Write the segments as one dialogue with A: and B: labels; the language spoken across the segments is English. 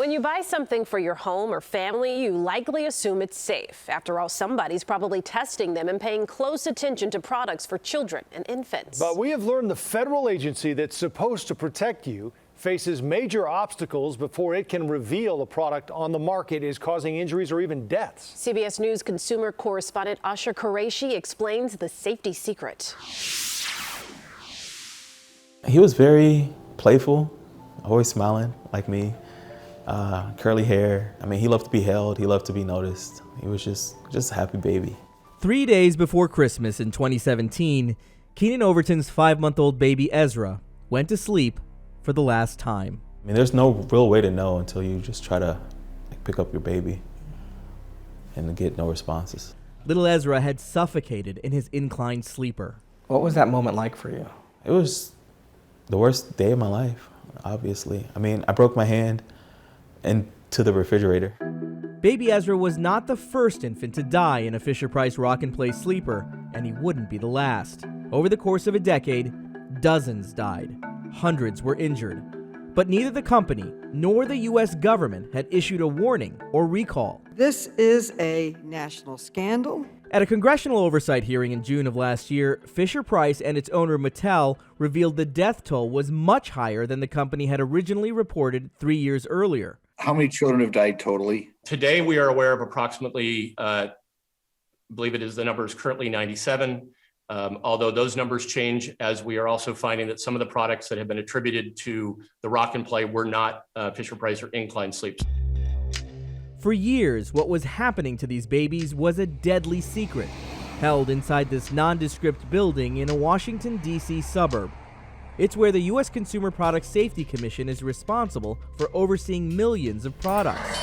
A: When you buy something for your home or family, you likely assume it's safe. After all, somebody's probably testing them and paying close attention to products for children and infants.
B: But we have learned the federal agency that's supposed to protect you faces major obstacles before it can reveal a product on the market is causing injuries or even deaths.
A: CBS News consumer correspondent Ash-har explains the safety secret.
C: He was very playful, always smiling like me. Curly hair. I mean, he loved to be held. He loved to be noticed. He was just a happy baby.
D: 3 days before Christmas in 2017, Keenan Overton's 5-month-old baby Ezra went to sleep for the last time.
C: I mean, there's no real way to know until you just try to pick up your baby and get no responses.
D: Little Ezra had suffocated in his inclined sleeper.
E: What was that moment like for you?
C: It was the worst day of my life, obviously. I mean, I broke my hand into the refrigerator.
D: Baby Ezra was not the first infant to die in a Fisher-Price rock-and-play sleeper, and he wouldn't be the last. Over the course of a decade, dozens died. Hundreds were injured. But neither the company nor the U.S. government had issued a warning or recall.
F: This is a national scandal.
D: At a congressional oversight hearing in June of last year, Fisher-Price and its owner Mattel revealed the death toll was much higher than the company had originally reported 3 years earlier.
G: How many children have died totally?
H: Today, we are aware of approximately, I believe the number is currently 97, although those numbers change as we are also finding that some of the products that have been attributed to the rock and play were not Fisher-Price or inclined sleeps.
D: For years, what was happening to these babies was a deadly secret, held inside this nondescript building in a Washington, D.C. suburb. It's where the U.S. Consumer Product Safety Commission is responsible for overseeing millions of products.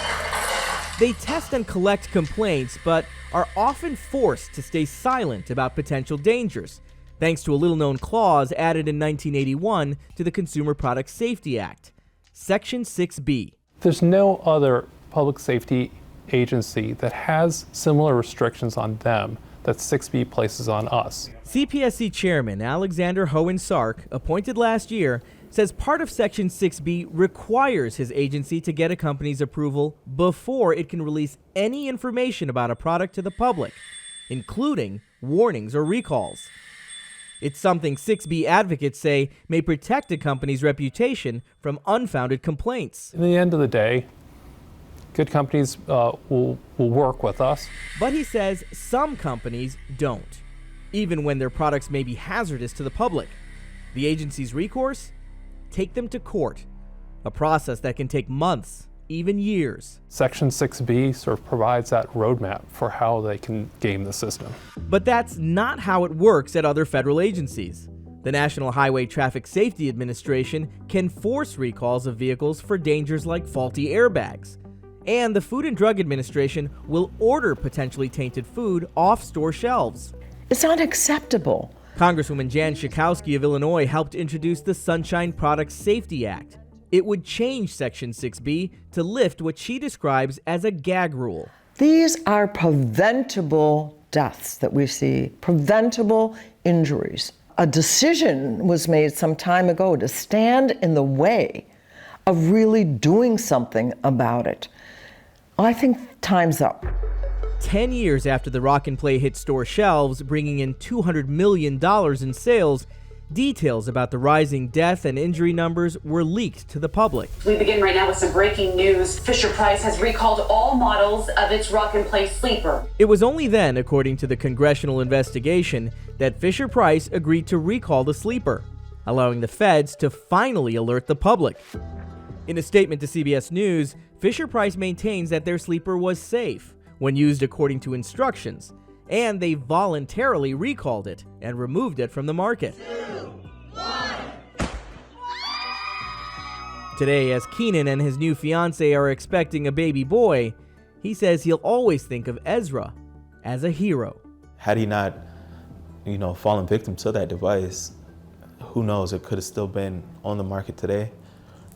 D: They test and collect complaints, but are often forced to stay silent about potential dangers, thanks to a little-known clause added in 1981 to the Consumer Product Safety Act, Section 6B.
I: There's no other public safety agency that has similar restrictions on them that 6B places on us.
D: CPSC Chairman Alexander Hohen-Sark, appointed last year, says part of Section 6B requires his agency to get a company's approval before it can release any information about a product to the public, including warnings or recalls. It's something 6B advocates say may protect a company's reputation from unfounded complaints.
I: In the end of the day, good companies will work with us.
D: But he says some companies don't, even when their products may be hazardous to the public. The agency's recourse? Take them to court, a process that can take months, even years.
I: Section 6B sort of provides that roadmap for how they can game the system.
D: But that's not how it works at other federal agencies. The National Highway Traffic Safety Administration can force recalls of vehicles for dangers like faulty airbags. And the Food and Drug Administration will order potentially tainted food off store shelves.
J: It's unacceptable.
D: Congresswoman Jan Schakowsky of Illinois helped introduce the Sunshine Product Safety Act. It would change Section 6B to lift what she describes as a gag rule.
J: These are preventable deaths that we see, preventable injuries. A decision was made some time ago to stand in the way of really doing something about it. I think time's up.
D: 10 years after the Rock and Play hit store shelves, bringing in $200 million in sales, details about the rising death and injury numbers were leaked to the public.
K: We begin right now with some breaking news. Fisher-Price has recalled all models of its Rock and Play sleeper.
D: It was only then, according to the congressional investigation, that Fisher-Price agreed to recall the sleeper, allowing the feds to finally alert the public. In a statement to CBS News, Fisher-Price maintains that their sleeper was safe when used according to instructions, and they voluntarily recalled it and removed it from the market.
L: 2, 1.
D: Today, as Keenan and his new fiancée are expecting a baby boy, he says he'll always think of Ezra as a hero.
C: Had he not, fallen victim to that device, who knows, it could have still been on the market today.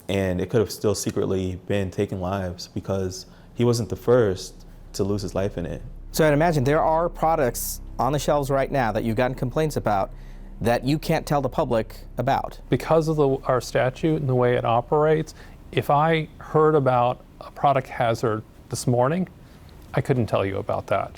C: And it could have still secretly been taking lives because he wasn't the first to lose his life in it.
E: So I'd imagine there are products on the shelves right now that you've gotten complaints about that you can't tell the public about.
I: Because of our statute and the way it operates, if I heard about a product hazard this morning, I couldn't tell you about that.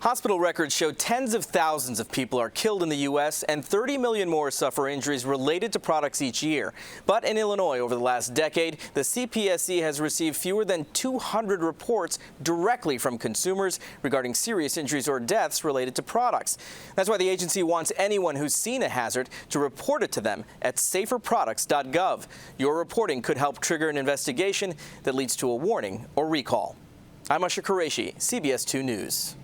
M: Hospital records show tens of thousands of people are killed in the U.S. and 30 million more suffer injuries related to products each year. But in Illinois, over the last decade, the CPSC has received fewer than 200 reports directly from consumers regarding serious injuries or deaths related to products. That's why the agency wants anyone who's seen a hazard to report it to them at saferproducts.gov. Your reporting could help trigger an investigation that leads to a warning or recall. I'm Usher Qureshi, CBS 2 News.